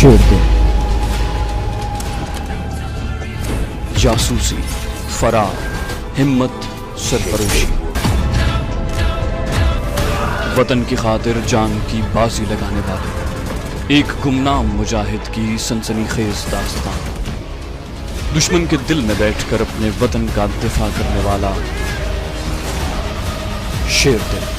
शेर दिल, जासूसी, फरार, हिम्मत, सरफरोशी, वतन की खातिर जान की बाजी लगाने वाले एक गुमनाम मुजाहिद की सनसनीखेज दास्तान। दुश्मन के दिल में बैठकर अपने वतन का दिफा करने वाला शेर दिल।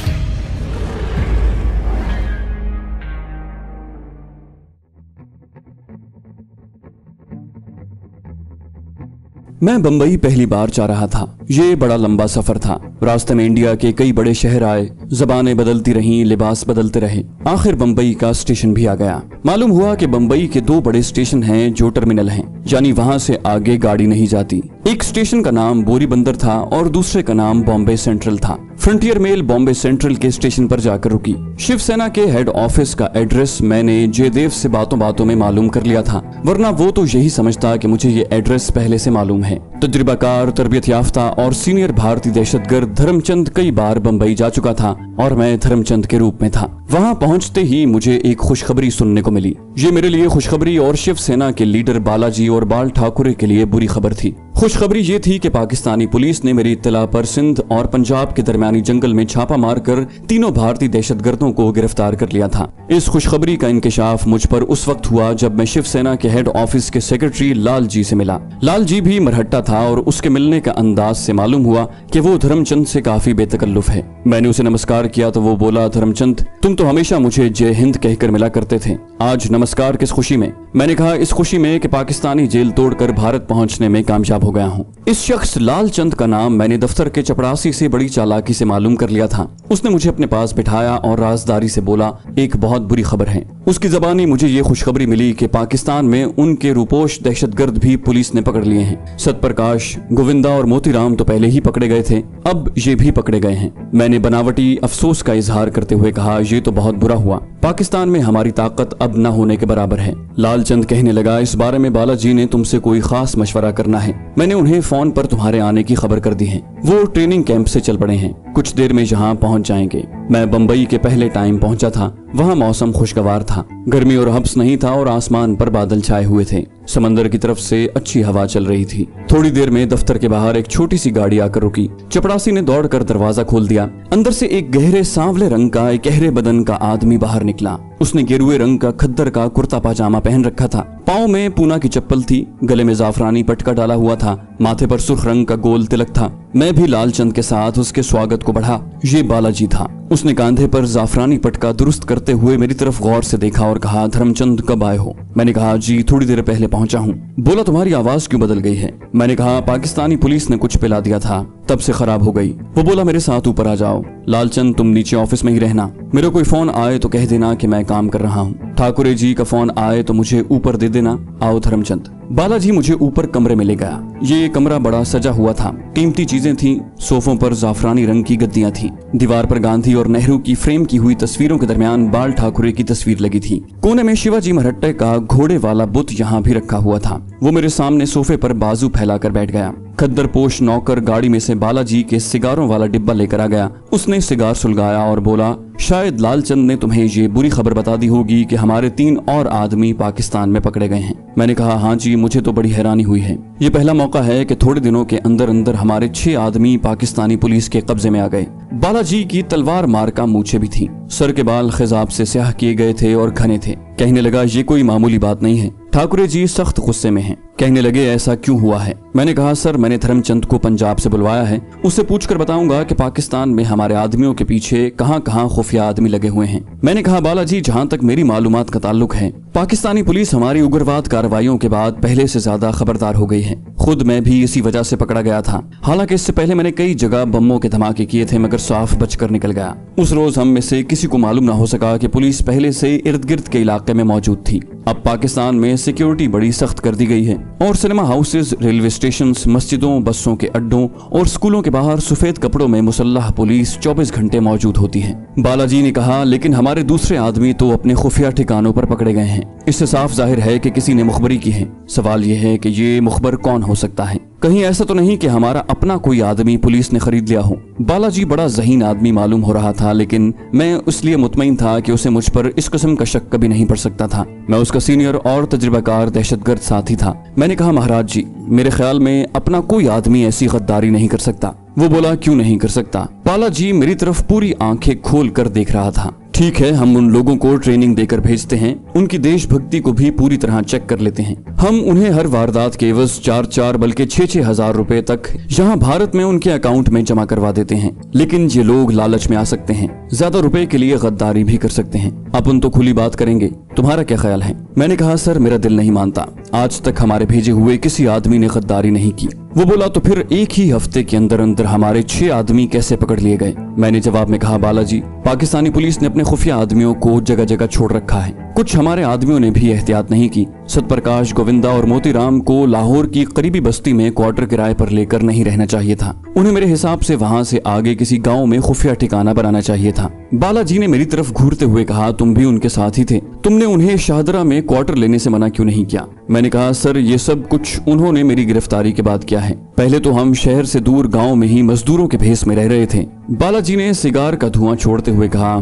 मैं बंबई पहली बार जा रहा था। ये बड़ा लंबा सफर था। रास्ते में इंडिया के कई बड़े शहर आए, जबानें बदलती रहीं, लिबास बदलते रहे। आखिर बंबई का स्टेशन भी आ गया। मालूम हुआ कि बंबई के दो बड़े स्टेशन हैं जो टर्मिनल हैं, यानी वहां से आगे गाड़ी नहीं जाती। एक स्टेशन का नाम बोरी बंदर था और दूसरे का नाम बॉम्बे सेंट्रल था। फ्रंटियर मेल बॉम्बे सेंट्रल के स्टेशन पर जाकर रुकी। शिवसेना के हेड ऑफिस का एड्रेस मैंने जयदेव से बातों बातों में मालूम कर लिया था, वरना वो तो यही समझता कि मुझे ये एड्रेस पहले से मालूम है। तजुर्बाकार, तरबियत याफ्ता और सीनियर भारतीय दहशतगर्द धर्मचंद कई बार बंबई जा चुका था और मैं धर्मचंद के रूप में था। वहाँ पहुँचते ही मुझे एक खुशखबरी सुनने को मिली। ये मेरे लिए खुशखबरी और शिवसेना के लीडर बालाजी और बाल ठाकुरे के लिए बुरी खबर थी। खुशखबरी ये थी कि पाकिस्तानी पुलिस ने मेरी इत्तला पर सिंध और पंजाब के दरमियानी जंगल में छापा मारकर तीनों भारतीय दहशतगर्दों को गिरफ्तार कर लिया था। इस खुशखबरी का इंकिशाफ मुझ पर उस वक्त हुआ जब मैं शिवसेना के हेड ऑफिस के सेक्रेटरी लाल जी से मिला। लाल जी भी मरहट्टा था और उसके मिलने का अंदाज से मालूम हुआ कि वो धर्मचंद से काफी बेतकल्लुफ है। मैंने उसे नमस्कार किया तो वो बोला, धर्मचंद, तुम तो हमेशा मुझे जय हिंद कहकर मिला करते थे, आज नमस्कार किस खुशी में? मैंने कहा, इस खुशी में कि पाकिस्तानी जेल तोड़कर भारत पहुंचने में कामयाब हो गया हूं। इस शख्स लाल चंद का नाम मैंने दफ्तर के चपरासी से बड़ी चालाकी से मालूम कर लिया था। उसने मुझे अपने पास बिठाया और राजदारी से बोला, एक बहुत बुरी खबर है। उसकी जबानी मुझे ये खुशखबरी मिली कि पाकिस्तान में उनके रूपोश दहशतगर्द भी पुलिस ने पकड़ लिए हैं। सतप्रकाश, गोविंदा और मोतीराम तो पहले ही पकड़े गए थे, अब ये भी पकड़े गए हैं। मैंने बनावटी अफसोस का इजहार करते हुए कहा, ये तो बहुत बुरा हुआ। पाकिस्तान में हमारी ताकत अब न होने के बराबर है। लालचंद कहने लगा, इस बारे में बालाजी ने तुमसे कोई खास मशवरा करना है। मैंने उन्हें फोन पर तुम्हारे आने की खबर कर दी है। वो ट्रेनिंग कैंप से चल पड़े हैं, कुछ देर में यहाँ पहुँच जाएंगे। मैं बंबई के पहले टाइम पहुंचा था। वहाँ मौसम खुशगवार था, गर्मी और हब्स नहीं था और आसमान पर बादल छाए हुए थे। समंदर की तरफ से अच्छी हवा चल रही थी। थोड़ी देर में दफ्तर के बाहर एक छोटी सी गाड़ी आकर रुकी। चपरासी ने दौड़कर दरवाजा खोल दिया। अंदर से एक गहरे सांवले रंग का, एक गहरे बदन का आदमी बाहर निकला। उसने गेरुए रंग का खद्दर का कुर्ता पाजामा पहन रखा था, पाँव में पूना की चप्पल थी, गले में जाफरानी पटका डाला हुआ था, माथे पर सुर्ख रंग का गोल तिलक था। मैं भी लालचंद के साथ उसके स्वागत को बढ़ा। ये बालाजी था। उसने कांधे पर जाफरानी पटका दुरुस्त करते हुए मेरी तरफ गौर से देखा और कहा, धर्मचंद कब आए हो? मैंने कहा, जी थोड़ी देर पहले पहुंचा हूँ। बोला, तुम्हारी आवाज क्यों बदल गई है? मैंने कहा, पाकिस्तानी पुलिस ने कुछ पिला दिया था, तब से खराब हो गई। वो बोला, मेरे साथ ऊपर आ जाओ। लालचंद, तुम नीचे ऑफिस में ही रहना, मेरे कोई फोन आए तो कह देना कि मैं काम कर रहा हूँ। ठाकुरे जी का फोन आए तो मुझे ऊपर दे देना। आओ धर्मचंद। बालाजी मुझे ऊपर कमरे में ले गया। ये कमरा बड़ा सजा हुआ था, कीमती चीजें थी। सोफों पर जाफरानी रंग की गद्दियां थी। दीवार पर गांधी और नेहरू की फ्रेम की हुई तस्वीरों के दरमियान बाल ठाकुरे की तस्वीर लगी थी। कोने में शिवाजी मरहट्टे का घोड़े वाला बुत यहाँ भी रखा हुआ था। वो मेरे सामने सोफे पर बाजू फैलाकर बैठ गया। खद्दर पोश नौकर गाड़ी में से बालाजी के सिगारों वाला डिब्बा लेकर आ गया। उसने सिगार सुलगाया और बोला, शायद लालचंद ने तुम्हें ये बुरी खबर बता दी होगी कि हमारे 3 और आदमी पाकिस्तान में पकड़े गए हैं। मैंने कहा, हाँ जी, मुझे तो बड़ी हैरानी हुई है। ये पहला मौका है कि थोड़े दिनों के अंदर अंदर हमारे 6 आदमी पाकिस्तानी पुलिस के कब्जे में आ गए। बालाजी की तलवार मार का मूछें भी थी। सर के बाल खिजाब से स्याह किए गए थे और घने थे। कहने लगा, ये कोई मामूली बात नहीं है। ठाकुरे जी सख्त गुस्से में हैं। कहने लगे, ऐसा क्यों हुआ है? मैंने कहा, सर मैंने धर्मचंद को पंजाब से बुलवाया है। उससे पूछकर बताऊंगा कि पाकिस्तान में हमारे आदमियों के पीछे कहां कहां खुफिया आदमी लगे हुए हैं। मैंने कहा, बालाजी, जहां तक मेरी मालूमात का ताल्लुक है, पाकिस्तानी पुलिस हमारी उग्रवाद कार्रवाइयों के बाद पहले से ज्यादा खबरदार हो गई है। खुद मैं भी इसी वजह से पकड़ा गया था। हालांकि इससे पहले मैंने कई जगह बमों के धमाके किए थे, मगर साफ बचकर निकल गया। उस रोज हम में से किसी को मालूम न हो सका कि पुलिस पहले से इर्द गिर्द के इलाके में मौजूद थी। अब पाकिस्तान में सिक्योरिटी बड़ी सख्त कर दी गई है और सिनेमा हाउसेज, रेलवे स्टेशन, मस्जिदों, बसों के अड्डों और स्कूलों के बाहर सफेद कपड़ों में मुसल्लह पुलिस 24 घंटे मौजूद होती है। बालाजी ने कहा, लेकिन हमारे दूसरे आदमी तो अपने खुफिया ठिकानों पर पकड़े गए हैं। इससे साफ जाहिर है कि किसी ने मुखबरी की है। सवाल यह है कि ये मुखबर कौन हो सकता है? कहीं ऐसा तो नहीं कि हमारा अपना कोई आदमी पुलिस ने खरीद लिया हो। बालाजी बड़ा ज़हीन आदमी मालूम हो रहा था, लेकिन मैं इसलिए मुतमईन था कि उसे मुझ पर इस किस्म का शक कभी नहीं पड़ सकता था। मैं उसका सीनियर और तजुर्बाकार दहशतगर्द साथी था। मैंने कहा, महाराज जी, मेरे ख्याल में अपना कोई आदमी ऐसी गद्दारी नहीं कर सकता। वो बोला, क्यों नहीं कर सकता? बालाजी मेरी तरफ पूरी आंखें खोल कर देख रहा था। ठीक है, हम उन लोगों को ट्रेनिंग देकर भेजते हैं, उनकी देशभक्ति को भी पूरी तरह चेक कर लेते हैं। हम उन्हें हर वारदात के एवज 4-4 बल्कि 6-6 हजार रुपए तक यहाँ भारत में उनके अकाउंट में जमा करवा देते हैं। लेकिन ये लोग लालच में आ सकते हैं, ज्यादा रुपए के लिए गद्दारी भी कर सकते हैं। अपन तो खुली बात करेंगे, तुम्हारा क्या ख्याल है? मैंने कहा, सर मेरा दिल नहीं मानता, आज तक हमारे भेजे हुए किसी आदमी ने गद्दारी नहीं की। वो बोला, तो फिर एक ही हफ्ते के अंदर अंदर हमारे 6 आदमी कैसे पकड़ लिए गए? मैंने जवाब में कहा, बालाजी, पाकिस्तानी पुलिस ने अपने खुफिया आदमियों को जगह जगह छोड़ रखा है। कुछ हमारे आदमियों ने भी एहतियात नहीं की। सतप्रकाश, गोविंदा और मोतीराम को लाहौर की करीबी बस्ती में क्वार्टर किराए पर लेकर नहीं रहना चाहिए था। उन्हें मेरे हिसाब से वहाँ से आगे किसी गाँव में खुफिया ठिकाना बनाना चाहिए था। बालाजी ने मेरी तरफ घूरते हुए कहा, तुम भी उनके साथ ही थे, तुमने उन्हें शाहदरा में क्वार्टर लेने से मना क्यों नहीं किया? मैंने कहा, सर ये सब कुछ उन्होंने मेरी गिरफ्तारी के बाद किया है। पहले तो हम शहर से दूर गांव में ही मजदूरों के भेस में रह रहे थे। बालाजी ने सिगार का धुआं छोड़ते हुए कहा,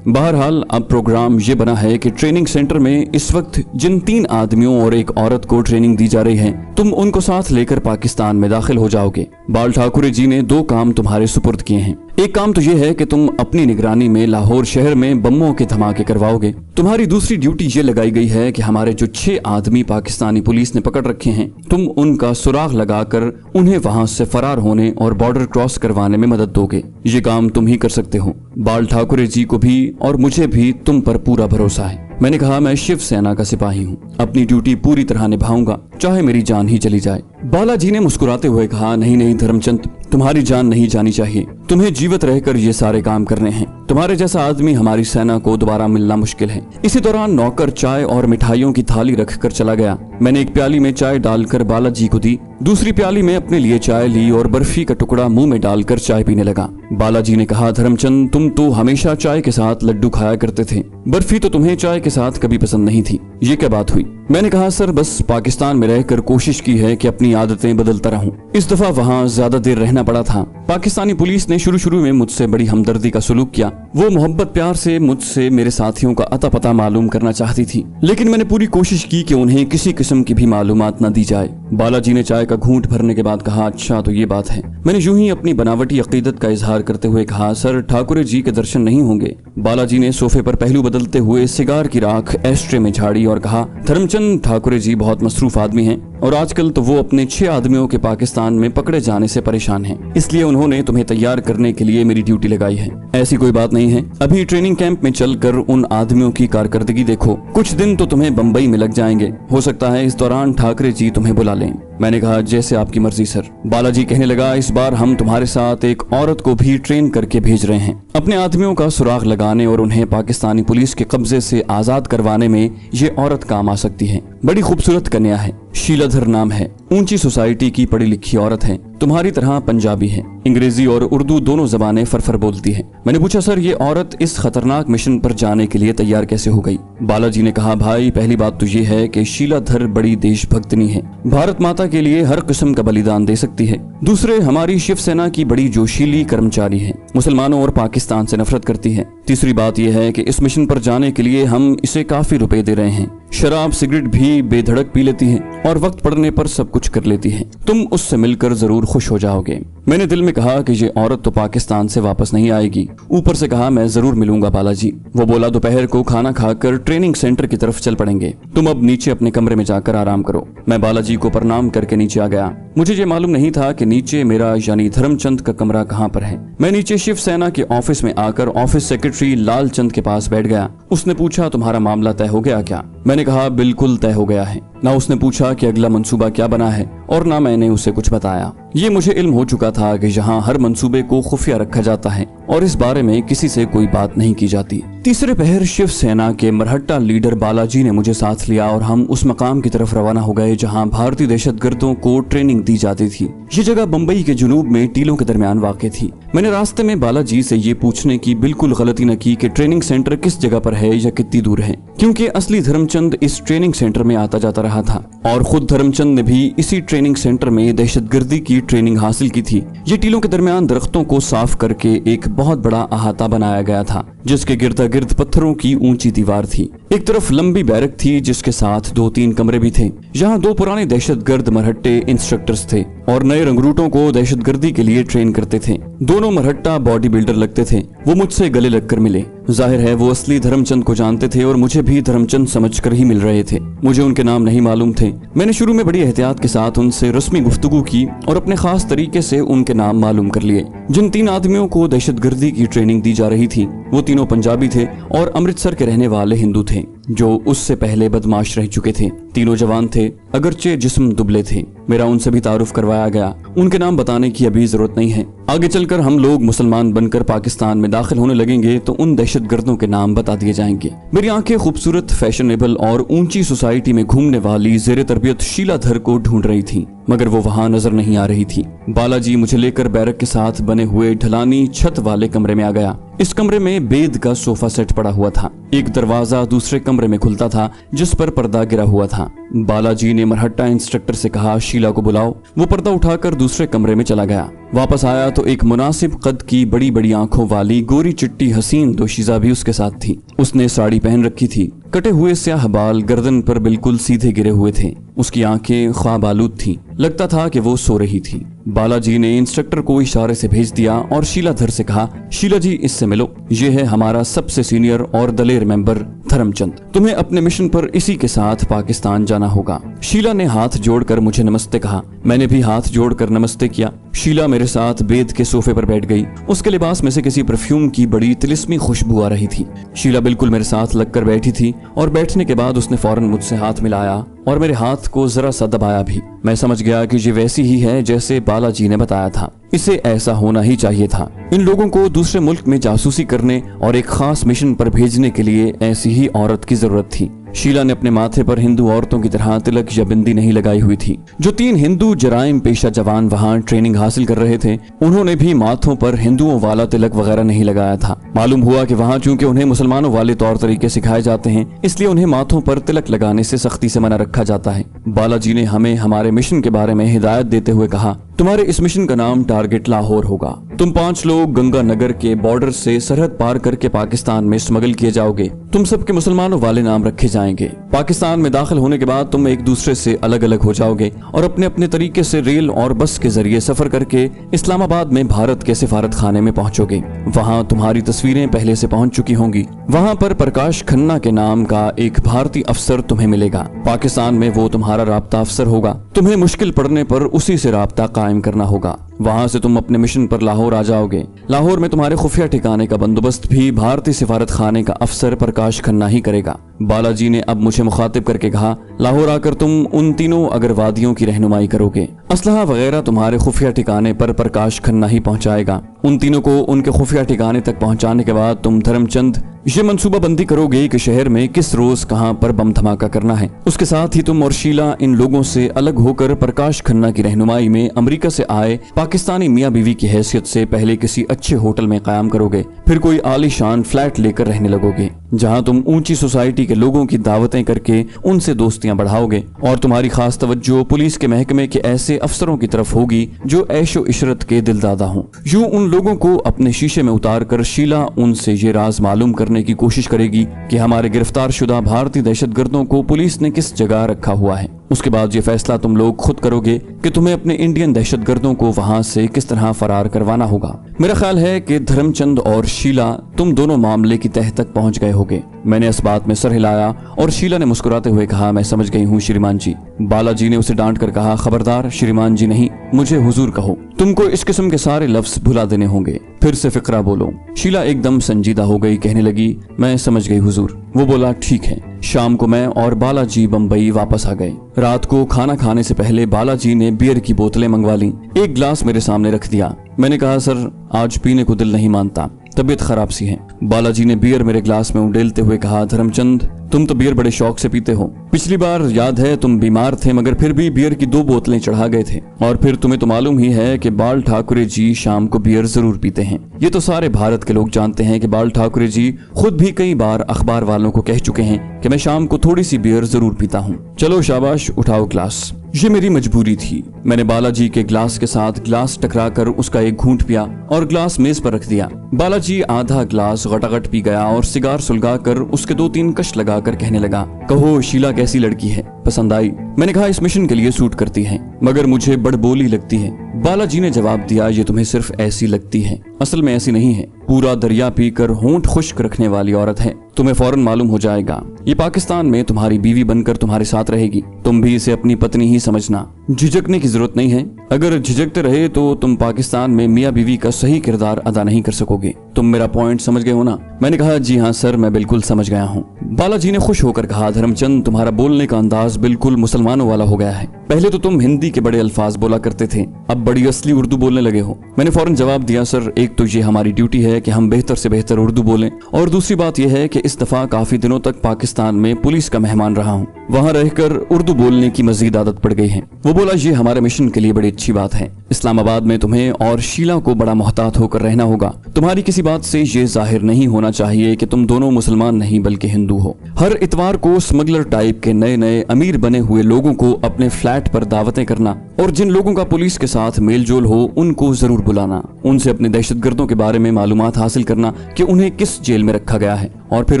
बहरहाल अब प्रोग्राम ये बना है कि ट्रेनिंग सेंटर में इस वक्त जिन 3 आदमियों और एक औरत को ट्रेनिंग दी जा रही है, तुम उनको साथ लेकर पाकिस्तान में दाखिल हो जाओगे। बाल ठाकुर जी ने 2 काम तुम्हारे सुपुर्द किए हैं। एक काम तो यह है कि तुम अपनी निगरानी में लाहौर शहर में बमों के धमाके करवाओगे। तुम्हारी दूसरी ड्यूटी ये लगाई गई है कि हमारे जो 6 आदमी पाकिस्तानी पुलिस ने पकड़ रखे हैं, तुम उनका सुराग लगाकर उन्हें वहां से फरार होने और बॉर्डर क्रॉस करवाने में मदद दोगे। ये काम तुम ही कर सकते हो। बाल ठाकुर जी को भी और मुझे भी तुम पर पूरा भरोसा है। मैंने कहा, मैं शिवसेना का सिपाही हूँ, अपनी ड्यूटी पूरी तरह निभाऊंगा, चाहे मेरी जान ही चली जाए। बालाजी ने मुस्कुराते हुए कहा, नहीं नहीं धर्मचंद, तुम्हारी जान नहीं जानी चाहिए। तुम्हें जीवित रहकर ये सारे काम करने हैं। तुम्हारे जैसा आदमी हमारी सेना को दोबारा मिलना मुश्किल है। इसी दौरान नौकर चाय और मिठाइयों की थाली रखकर चला गया। मैंने एक प्याली में चाय डालकर बालाजी को दी, दूसरी प्याली में अपने लिए चाय ली और बर्फी का टुकड़ा मुंह में डालकर चाय पीने लगा। बालाजी ने कहा, धर्मचंद, तुम तो हमेशा चाय के साथ लड्डू खाया करते थे, बर्फी तो तुम्हें चाय के साथ कभी पसंद नहीं थी। ये क्या बात हुई? मैंने कहा, सर बस पाकिस्तान में रहकर कोशिश की है कि अपनी आदतें बदलता रहूं। इस दफा वहाँ ज्यादा देर रहना पड़ा था। पाकिस्तानी पुलिस ने शुरू में मुझसे बड़ी हमदर्दी का सलूक किया। वो मोहब्बत प्यार से मुझसे मेरे साथियों का अता पता मालूम करना चाहती थी, लेकिन मैंने पूरी कोशिश की कि उन्हें किसी किस्म की भी मालूमात न दी जाए। बालाजी ने चाय का घूंट भरने के बाद कहा, अच्छा तो ये बात है। मैंने यूं ही अपनी बनावटी अकीदत का इजहार करते हुए कहा, सर ठाकुर जी के दर्शन नहीं होंगे। बालाजी ने सोफे पर पहलू बदलते हुए सिगार की राख एस्ट्रे में झाड़ी और कहा, धर्मचंद, ठाकुर जी बहुत मसरूफ आदमी हैं और आजकल तो वो अपने 6 आदमियों के पाकिस्तान में पकड़े जाने से परेशान हैं, इसलिए उन्होंने तुम्हें तैयार करने के लिए मेरी ड्यूटी लगाई है। ऐसी कोई बात नहीं है, अभी ट्रेनिंग कैंप में चलकर उन आदमियों की कारकर्दगी देखो। कुछ दिन तो तुम्हें बम्बई में लग जाएंगे, हो सकता है इस दौरान ठाकरे जी तुम्हें बुला लें। मैंने कहा, जैसे आपकी मर्जी सर। बालाजी कहने लगा, इस बार हम तुम्हारे साथ एक औरत को भी ट्रेन करके भेज रहे हैं। अपने आदमियों का सुराग लगाने और उन्हें पाकिस्तानी पुलिस के कब्जे से आजाद करवाने में ये औरत काम आ सकती है। बड़ी खूबसूरत कन्या है, शीलाधर नाम है, ऊंची सोसाइटी की पढ़ी लिखी औरत है, तुम्हारी तरह पंजाबी है, अंग्रेजी और उर्दू दोनों जबानें फरफर बोलती है। मैंने पूछा, सर ये औरत इस खतरनाक मिशन पर जाने के लिए तैयार कैसे हो गई? बालाजी ने कहा, भाई पहली बात तो ये है कि शीलाधर बड़ी देशभक्तनी है, भारत माता के लिए हर किस्म का बलिदान दे सकती है। दूसरे, हमारी शिवसेना की बड़ी जोशीली कर्मचारी है, मुसलमानों और पाकिस्तान से नफरत करती है। तीसरी बात यह है कि इस मिशन पर जाने के लिए हम इसे काफी रुपए दे रहे हैं। शराब सिगरेट भी बेधड़क पी लेती है और वक्त पड़ने पर सब कुछ कर लेती है। तुम उससे मिलकर जरूर खुश हो जाओगे। मैंने दिल में कहा कि ये औरत तो पाकिस्तान से वापस नहीं आएगी। ऊपर से कहा, मैं जरूर मिलूंगा बालाजी। वो बोला, दोपहर को खाना खाकर ट्रेनिंग सेंटर की तरफ चल पड़ेंगे, तुम अब नीचे अपने कमरे में जाकर आराम करो। मैं बालाजी को प्रणाम करके नीचे आ गया। मुझे ये मालूम नहीं था कि नीचे मेरा यानी धर्मचंद का कमरा कहाँ पर है। मैं नीचे शिवसेना के ऑफिस में आकर ऑफिस सेक्रेटरी लालचंद के पास बैठ गया। उसने पूछा, तुम्हारा मामला तय हो गया क्या? मैंने कहा, बिल्कुल तय हो गया है। ना उसने पूछा कि अगला मंसूबा क्या बना है और ना मैंने उसे कुछ बताया। ये मुझे इल्म हो चुका था कि यहाँ हर मंसूबे को खुफिया रखा जाता है और इस बारे में किसी से कोई बात नहीं की जाती। तीसरे पहर शिवसेना के मरहट्टा लीडर बालाजी ने मुझे साथ लिया और हम उस मकाम की तरफ रवाना हो गए जहाँ भारतीय दहशतगर्दों को ट्रेनिंग दी जाती थी। ये जगह बम्बई के जुनूब में टीलों के दरमियान वाक़ थी। मैंने रास्ते में बालाजी से ये पूछने की बिल्कुल गलती न की कि ट्रेनिंग सेंटर किस जगह पर है या कितनी दूर है, क्योंकि असली धर्मचंद इस ट्रेनिंग सेंटर में आता जाता रहा था और खुद धर्मचंद ने भी इसी ट्रेनिंग सेंटर में दहशतगर्दी की ट्रेनिंग हासिल की थी। ये टीलों के दरमियान दरख्तों को साफ करके एक बहुत बड़ा अहाता बनाया गया था, जिसके गिरदा गिर्द पत्थरों की ऊंची दीवार थी। एक तरफ लंबी बैरक थी जिसके साथ 2-3 कमरे भी थे। यहाँ 2 पुराने दहशतगर्द मरहट्टे इंस्ट्रक्टर्स थे और नए रंगरूटों को दहशतगर्दी के लिए ट्रेन करते थे। दोनों मरहट्टा बॉडी बिल्डर लगते थे। वो मुझसे गले लगकर मिले। जाहिर है वो असली धर्मचंद को जानते थे और मुझे भी धर्मचंद समझकर ही मिल रहे थे। मुझे उनके नाम नहीं मालूम थे। मैंने शुरू में बड़ी एहतियात के साथ उनसे रस्मी गुफ्तगू की और अपने खास तरीके से उनके नाम मालूम कर लिए। जिन 3 आदमियों को दहशतगर्दी की ट्रेनिंग दी जा रही थी वो तीनों पंजाबी थे और अमृतसर के रहने वाले हिंदू थे जो उससे पहले बदमाश रह चुके थे। तीनों जवान थे, अगरचे जिस्म दुबले थे। मेरा उनसे भी तारुफ करवाया गया। उनके नाम बताने की अभी जरूरत नहीं है। आगे चलकर हम लोग मुसलमान बनकर पाकिस्तान में दाखिल होने लगेंगे तो उन दहशतगर्दों के नाम बता दिए जाएंगे। मेरी आंखें खूबसूरत, फैशनेबल और ऊंची सोसाइटी में घूमने वाली जेर तरबियत शीला धर को ढूंढ रही थी, मगर वो वहाँ नजर नहीं आ रही थी। बालाजी मुझे लेकर बैरक के साथ बने हुए ढलानी छत वाले कमरे में आ गया। इस कमरे में बेद का सोफा सेट पड़ा हुआ था। एक दरवाजा दूसरे कमरे में खुलता था जिस पर पर्दा गिरा हुआ था। बालाजी ने मरहट्टा इंस्ट्रक्टर से कहा, शीला को बुलाओ। वो पर्दा उठाकर दूसरे कमरे में चला गया। वापस आया तो एक मुनासिब कद की बड़ी बड़ी आंखों वाली गोरी चिट्टी हसीन दोशीजा भी उसके साथ थी। उसने साड़ी पहन रखी थी। कटे हुए स्याह बाल गर्दन पर बिल्कुल सीधे गिरे हुए थे। उसकी आंखें ख्वाब आलूद थी। लगता था कि वो सो रही थी। बालाजी ने इंस्ट्रक्टर को इशारे से भेज दिया और शीला धर से कहा, शीला जी इससे मिलो। ये है हमारा सबसे सीनियर और दलेर मेंबर धर्मचंद। तुम्हें अपने मिशन पर इसी के साथ पाकिस्तान जाना होगा। शीला ने हाथ जोड़कर मुझे नमस्ते कहा। मैंने भी हाथ जोड़कर नमस्ते किया। शीला मेरे साथ बेद के सोफे पर बैठ गई। उसके लिबास में से किसी परफ्यूम की बड़ी तिलिस्मी खुशबू आ रही थी। शीला बिल्कुल मेरे साथ लगकर बैठी थी और बैठने के बाद उसने फौरन मुझसे हाथ मिलाया और मेरे हाथ को जरा सा दबाया भी। मैं समझ गया कि ये वैसी ही है जैसे बालाजी ने बताया था। इसे ऐसा होना ही चाहिए था। इन लोगों को दूसरे मुल्क में जासूसी करने और एक खास मिशन पर भेजने के लिए ऐसी ही औरत की जरूरत थी। शीला ने अपने माथे पर हिंदू औरतों की तरह तिलक या बिंदी नहीं लगाई हुई थी। जो 3 हिंदू जराइम पेशा जवान वहाँ ट्रेनिंग हासिल कर रहे थे उन्होंने भी माथों पर हिंदुओं वाला तिलक वगैरह नहीं लगाया था। मालूम हुआ कि वहाँ चूंकि उन्हें मुसलमानों वाले तौर तरीके सिखाए जाते हैं, इसलिए उन्हें माथों पर तिलक लगाने से सख्ती से मना रखा जाता है। बालाजी ने हमें हमारे मिशन के बारे में हिदायत देते हुए कहा, तुम्हारे इस मिशन का नाम टारगेट लाहौर होगा। तुम 5 लोग गंगा नगर के बॉर्डर से सरहद पार करके पाकिस्तान में स्मगल किए जाओगे। तुम सबके मुसलमानों वाले नाम रखे जाएंगे। पाकिस्तान में दाखिल होने के बाद तुम एक दूसरे से अलग अलग हो जाओगे और अपने अपने तरीके से रेल और बस के जरिए सफर करके इस्लामाबाद में भारत के सिफारत खाने में पहुंचोगे। वहां तुम्हारी तस्वीरें पहले से पहुंच चुकी होंगी। वहां पर प्रकाश खन्ना के नाम का एक भारतीय अफसर तुम्हें मिलेगा। पाकिस्तान में वो तुम्हारा राब्ता अफसर होगा। तुम्हें मुश्किल पड़ने पर उसी से राब्ता कायम करना होगा। वहां से तुम अपने मिशन पर लाहौर आ जाओगे। लाहौर में तुम्हारे खुफिया ठिकाने का बंदोबस्त भी भारतीय सिफारत खाने का अफसर प्रकाश खन्ना ही करेगा। बालाजी ने अब मुझे मुखातिब करके कहा, लाहौर आकर तुम उन तीनों अगरवादियों की रहनुमाई करोगे। असलहा वगैरह तुम्हारे खुफिया ठिकाने पर प्रकाश खन्ना ही पहुंचाएगा। उन तीनों को उनके खुफिया ठिकाने तक पहुंचाने के बाद तुम धर्मचंद ये मंसूबा बंदी करोगे कि शहर में किस रोज कहां पर बम धमाका करना है। उसके साथ ही तुम और शीला इन लोगों से अलग होकर प्रकाश खन्ना की रहनुमाई में अमेरिका से आए पाकिस्तानी मियाँ बीवी की हैसियत से पहले किसी अच्छे होटल में कायम करोगे। फिर कोई आलीशान फ्लैट लेकर रहने लगोगे जहां तुम ऊंची सोसाइटी के लोगों की दावतें करके उनसे दोस्तियां बढ़ाओगे और तुम्हारी खास तवज्जो पुलिस के महकमे के ऐसे अफसरों की तरफ होगी जो ऐशो इशरत के दिलदादा हों। यूं उन लोगों को अपने शीशे में उतार कर शीला उनसे ये राज मालूम करने की कोशिश करेगी कि हमारे गिरफ्तार शुदा भारतीय दहशतगर्दों को पुलिस ने किस जगह रखा हुआ है। उसके बाद ये फैसला तुम लोग खुद करोगे कि तुम्हें अपने इंडियन दहशतगर्दों को वहां से किस तरह फरार करवाना होगा। मेरा ख्याल है कि धर्मचंद और शीला तुम दोनों मामले की तह तक पहुंच गए होगे। मैंने इस बात में सर हिलाया और शीला ने मुस्कुराते हुए कहा, मैं समझ गई हूँ श्रीमान जी। बालाजी ने उसे डांट कर कहा, खबरदार श्रीमान जी नहीं, मुझे हुजूर कहो। तुमको इस किस्म के सारे लफ्ज भुला देने होंगे। फिर से फिक्रा बोलो। शीला एकदम संजीदा हो गई, कहने लगी, मैं समझ गई हुजूर। वो बोला, ठीक है। शाम को मैं और बालाजी बम्बई वापस आ गए। रात को खाना खाने से पहले बालाजी ने बियर की बोतलें मंगवा ली। एक गिलास मेरे सामने रख दिया। मैंने कहा, सर आज पीने को दिल नहीं मानता, तबीयत खराब सी है। बालाजी ने बियर मेरे ग्लास में उंडेलते हुए कहा, धर्मचंद तुम तो बियर बड़े शौक से पीते हो। पिछली बार याद है तुम बीमार थे मगर फिर भी बियर की 2 बोतलें चढ़ा गए थे। और फिर तुम्हें तो मालूम ही है कि बाल ठाकुरे जी शाम को बियर जरूर पीते हैं। ये तो सारे भारत के लोग जानते हैं कि बाल ठाकुरे जी खुद भी कई बार अखबार वालों को कह चुके हैं कि मैं शाम को थोड़ी सी बियर जरूर पीता हूँ। चलो शाबाश, उठाओ ग्लास। ये मेरी मजबूरी थी। मैंने बालाजी के ग्लास के साथ ग्लास टकराकर उसका एक घूंट पिया और ग्लास मेज पर रख दिया। बालाजी आधा ग्लास गटागट पी गया और सिगार सुलगाकर उसके 2-3 कश लगाकर कहने लगा, कहो शीला कैसी लड़की है, पसंद आई? मैंने कहा इस मिशन के लिए सूट करती है मगर मुझे बड़बोली लगती है। बालाजी ने जवाब दिया, ये तुम्हें सिर्फ ऐसी लगती है, असल में ऐसी नहीं है। पूरा दरिया पीकर होंठ खुश्क रखने वाली औरत है। तुम्हें फौरन मालूम हो जाएगा। ये पाकिस्तान में तुम्हारी बीवी बनकर तुम्हारे साथ रहेगी। तुम भी इसे अपनी पत्नी ही समझना। झिझकने की जरूरत नहीं है। अगर झिझकते रहे तो तुम पाकिस्तान में मियाँ बीवी का सही किरदार अदा नहीं कर सकोगे। तुम मेरा पॉइंट समझ गए हो ना? मैंने कहा, जी हाँ सर, मैं बिल्कुल समझ गया हूँ। बालाजी ने खुश होकर कहा, धर्मचंद तुम्हारा बोलने का अंदाज बिल्कुल मुसलमानों वाला हो गया है। पहले तो तुम हिंदी के बड़े अल्फाज बोला करते थे, अब बड़ी असली उर्दू बोलने लगे हो। मैंने फौरन जवाब दिया, सर एक तो ये हमारी ड्यूटी है कि हम बेहतर से बेहतर उर्दू बोलें, और दूसरी बात यह है कि इस दफा काफी दिनों तक पाकिस्तान में पुलिस का मेहमान रहा हूँ। वहाँ रहकर उर्दू बोलने की मजीद आदत पड़ गई है। वो बोला, ये हमारे मिशन के लिए बड़ी अच्छी बात है। इस्लामाबाद में तुम्हें और शीला को बड़ा मोहतात होकर रहना होगा। तुम्हारी किसी बात से ये जाहिर नहीं होना चाहिए कि तुम दोनों मुसलमान नहीं बल्कि हिंदू हो। हर इतवार को स्मगलर टाइप के नए नए अमीर बने हुए लोगों को अपने फ्लैट पर दावतें करना, और जिन लोगों का पुलिस के साथ मेल जोल हो उनको जरूर बुलाना। उनसे अपने दहशतगर्दों के बारे में मालूमात हासिल करना कि उन्हें किस जेल में रखा गया है, और फिर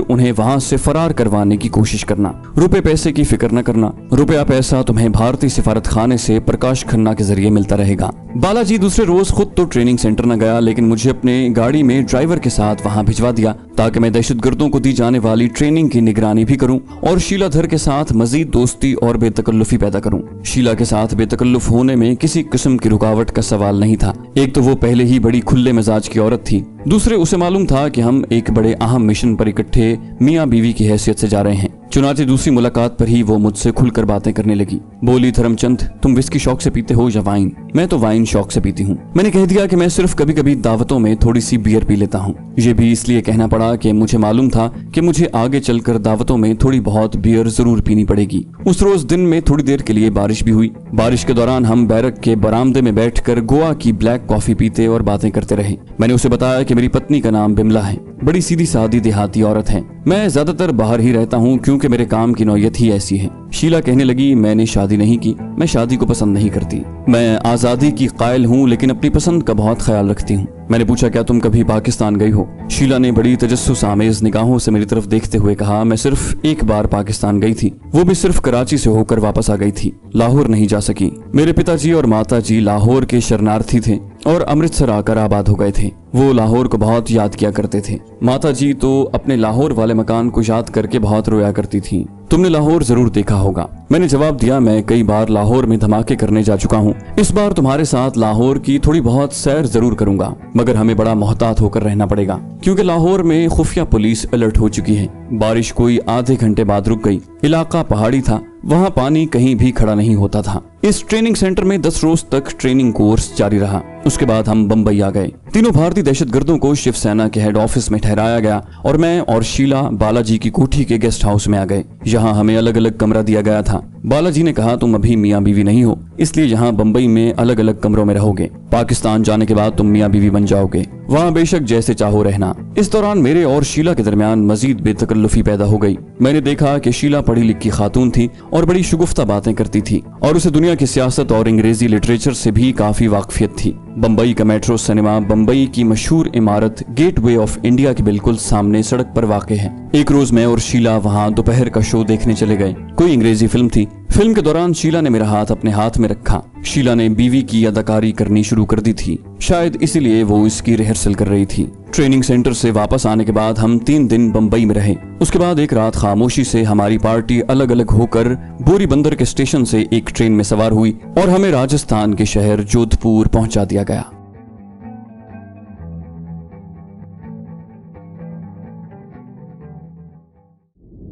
उन्हें वहां से फरार करवाने की कोशिश करना। रुपए पैसे की फिक्र न करना। रुपया पैसा तुम्हें भारतीय सिफारत खाने से प्रकाश खन्ना के जरिए मिलता रहेगा। बालाजी दूसरे रोज खुद तो ट्रेनिंग सेंटर न गया, लेकिन मुझे अपने गाड़ी में ड्राइवर के साथ वहां भिजवा दिया ताकि मैं दहशतगर्दों को दी जाने वाली ट्रेनिंग की निगरानी भी करूं और शीला धर के साथ मजीद दोस्ती और बेतकल्लुफी पैदा करूं। शीला के साथ बेतकल्लुफ होने में किसी किस्म की रुकावट का सवाल नहीं था। एक तो वो पहले ही बड़ी खुले मिजाज की औरत थी, दूसरे उसे मालूम था कि हम एक बड़े अहम मिशन पर इकट्ठे मियाँ बीवी की हैसियत से जा रहे हैं। चुनाचे दूसरी मुलाकात पर ही वो मुझसे खुलकर बातें करने लगी। बोली, धर्मचंद तुम विस्की शौक से पीते हो या वाइन? मैं तो वाइन शौक से पीती हूँ। मैंने कह दिया कि मैं सिर्फ कभी कभी दावतों में थोड़ी सी बियर पी लेता हूँ। ये भी इसलिए कहना पड़ा कि मुझे मालूम था कि मुझे आगे चलकर दावतों में थोड़ी बहुत बियर जरूर पीनी पड़ेगी। उस रोज दिन में थोड़ी देर के लिए बारिश भी हुई। बारिश के दौरान हम बैरक के बरामदे में बैठकर गोवा की ब्लैक कॉफी पीते और बातें करते रहे। मैंने उसे बताया कि मेरी पत्नी का नाम बिमला है, बड़ी सीधी सादी देहाती औरत है। मैं ज्यादातर बाहर ही रहता हूँ क्योंकि मेरे काम की नौयत ही ऐसी है। शीला कहने लगी, मैंने शादी नहीं की, मैं शादी को पसंद नहीं करती। मैं आजादी की कायल हूँ लेकिन अपनी पसंद का बहुत ख्याल रखती हूँ। मैंने पूछा, क्या तुम कभी पाकिस्तान गई हो? शीला ने बड़ी तजस्सुस आमेज निगाहों से मेरी तरफ देखते हुए कहा, मैं सिर्फ एक बार पाकिस्तान गई थी, वो भी सिर्फ कराची से होकर वापस आ गई थी, लाहौर नहीं जा सकी। मेरे पिताजी और माताजी लाहौर के शरणार्थी थे और अमृतसर आकर आबाद हो गए थे। वो लाहौर को बहुत याद किया करते थे। माताजी तो अपने लाहौर वाले मकान को याद करके बहुत रोया करती थी। तुमने लाहौर जरूर देखा होगा। मैंने जवाब दिया, मैं कई बार लाहौर में धमाके करने जा चुका हूँ। इस बार तुम्हारे साथ लाहौर की थोड़ी बहुत सैर जरूर करूंगा, मगर हमें बड़ा मोहतात होकर रहना पड़ेगा क्योंकि लाहौर में खुफिया पुलिस अलर्ट हो चुकी है। बारिश कोई आधे घंटे बाद रुक गई। इलाका पहाड़ी था, वहाँ पानी कहीं भी खड़ा नहीं होता था। इस ट्रेनिंग सेंटर में 10 रोज तक ट्रेनिंग कोर्स जारी रहा। उसके बाद हम बम्बई आ गए। तीनों भारतीय दहशतगर्दों को शिवसेना के हेड ऑफिस में ठहराया गया और मैं और शीला बालाजी की कोठी के गेस्ट हाउस में आ गए। यहाँ हमें अलग अलग कमरा दिया गया था। बालाजी ने कहा, तुम अभी मियाँ बीवी नहीं हो, इसलिए यहाँ बम्बई में अलग अलग कमरों में रहोगे। पाकिस्तान जाने के बाद तुम मियाँ बीवी बन जाओगे, वहाँ बेशक जैसे चाहो रहना। इस दौरान मेरे और शीला के दरमियान मजीद बेतकल्लुफी पैदा हो गई। मैंने देखा कि शीला पढ़ी लिखी खातून थी और बड़ी शुगुफ्ता बातें करती थी और उसे दुनिया की सियासत और अंग्रेजी लिटरेचर से भी काफी वाकफियत थी। बम्बई का मेट्रो सिनेमा बम्बई की मशहूर इमारत गेट वे ऑफ इंडिया के बिल्कुल सामने सड़क पर वाक़ है। एक रोज मैं और शीला वहाँ दोपहर का शो देखने चले गए। कोई अंग्रेजी फिल्म थी। फिल्म के दौरान शीला ने मेरा हाथ अपने हाथ में रखा। शीला ने बीवी की अदाकारी करनी शुरू कर दी थी, शायद इसीलिए वो इसकी रिहर्सल कर रही थी। ट्रेनिंग सेंटर से वापस आने के बाद हम 3 दिन बम्बई में रहे। उसके बाद एक रात खामोशी से हमारी पार्टी अलग अलग होकर बोरी बंदर के स्टेशन से एक ट्रेन में सवार हुई और हमें राजस्थान के शहर जोधपुर पहुंचा दिया गया।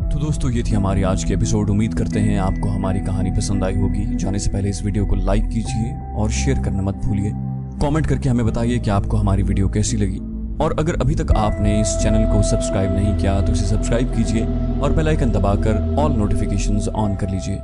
तो दोस्तों, ये थी हमारी आज की एपिसोड। उम्मीद करते हैं आपको हमारी कहानी पसंद आई होगी। जाने से पहले इस वीडियो को लाइक कीजिए और शेयर करना मत भूलिए। कमेंट करके हमें बताइए कि आपको हमारी वीडियो कैसी लगी। और अगर अभी तक आपने इस चैनल को सब्सक्राइब नहीं किया तो इसे सब्सक्राइब कीजिए और बेल आइकन दबाकर ऑल नोटिफिकेशंस ऑन कर लीजिए।